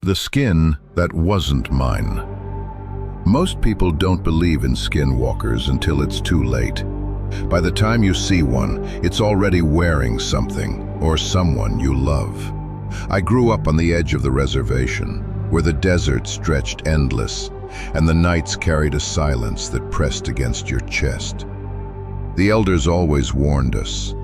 The skin that wasn't mine. Most people don't believe in skinwalkers until it's too late. By the time you see one, it's already wearing something or someone you love. I grew up on the edge of the reservation, where the desert stretched endless, and the nights carried a silence that pressed against your chest. The elders always warned us,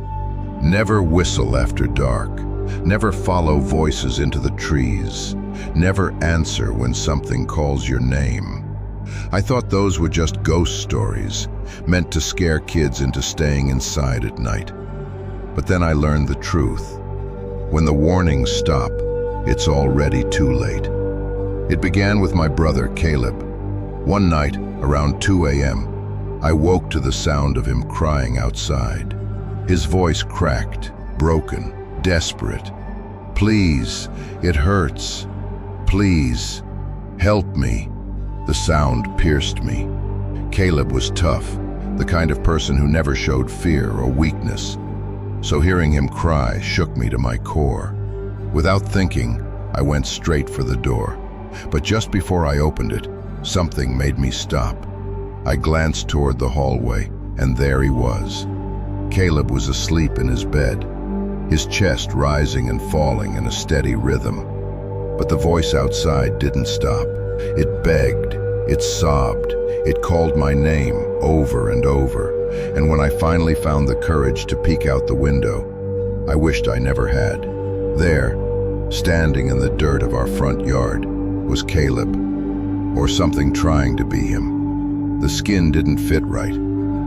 never whistle after dark, never follow voices into the trees, never answer when something calls your name. I thought those were just ghost stories, meant to scare kids into staying inside at night. But then I learned the truth. When the warnings stop, it's already too late. It began with my brother, Caleb. One night, around 2 a.m., I woke to the sound of him crying outside. His voice cracked, broken, desperate. "Please, it hurts. Please, help me." The sound pierced me. Caleb was tough, the kind of person who never showed fear or weakness. So hearing him cry shook me to my core. Without thinking, I went straight for the door. But just before I opened it, something made me stop. I glanced toward the hallway, and there he was. Caleb was asleep in his bed, his chest rising and falling in a steady rhythm. But the voice outside didn't stop. It begged, it sobbed, it called my name over and over. And when I finally found the courage to peek out the window, I wished I never had. There, standing in the dirt of our front yard, was Caleb, or something trying to be him. The skin didn't fit right.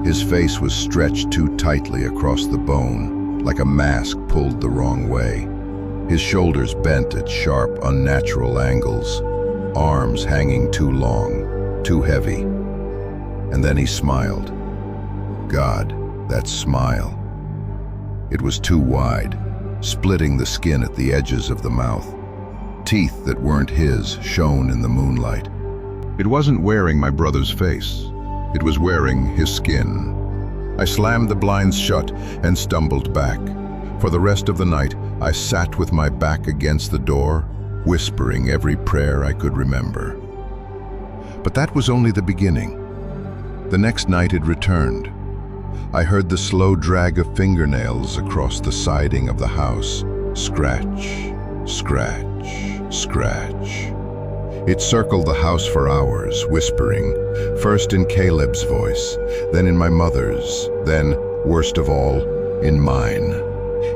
His face was stretched too tightly across the bone, like a mask pulled the wrong way. His shoulders bent at sharp, unnatural angles, arms hanging too long, too heavy. And then he smiled. God, that smile. It was too wide, splitting the skin at the edges of the mouth. Teeth that weren't his shone in the moonlight. It wasn't wearing my brother's face. It was wearing his skin. I slammed the blinds shut and stumbled back. For the rest of the night, I sat with my back against the door, whispering every prayer I could remember. But that was only the beginning. The next night it returned. I heard the slow drag of fingernails across the siding of the house. Scratch, scratch, scratch. It circled the house for hours, whispering, first in Caleb's voice, then in my mother's, then, worst of all, in mine.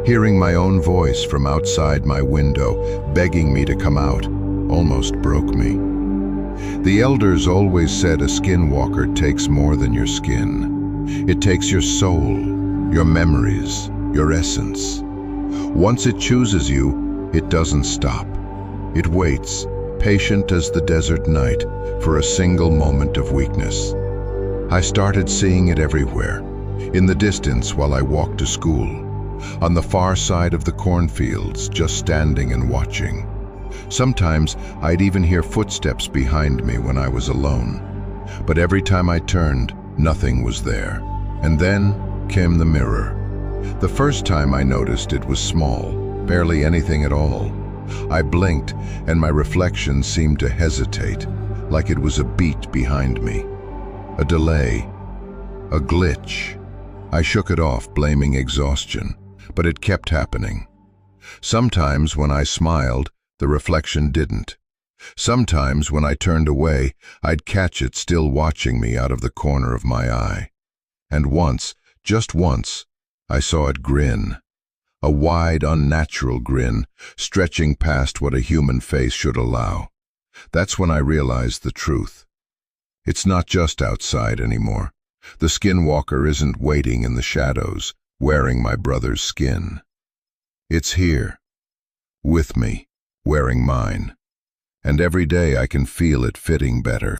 Hearing my own voice from outside my window, begging me to come out, almost broke me. The elders always said a skinwalker takes more than your skin. It takes your soul, your memories, your essence. Once it chooses you, it doesn't stop. It waits, patient as the desert night, for a single moment of weakness. I started seeing it everywhere, in the distance while I walked to school, on the far side of the cornfields, just standing and watching. Sometimes I'd even hear footsteps behind me when I was alone. But every time I turned, nothing was there. And then came the mirror. The first time I noticed it was small, barely anything at all. I blinked, and my reflection seemed to hesitate, like it was a beat behind me. A delay. A glitch. I shook it off, blaming exhaustion, but it kept happening. Sometimes when I smiled, the reflection didn't. Sometimes when I turned away, I'd catch it still watching me out of the corner of my eye. And once, just once, I saw it grin. A wide, unnatural grin, stretching past what a human face should allow. That's when I realized the truth. It's not just outside anymore. The skinwalker isn't waiting in the shadows, wearing my brother's skin. It's here, with me, wearing mine. And every day I can feel it fitting better.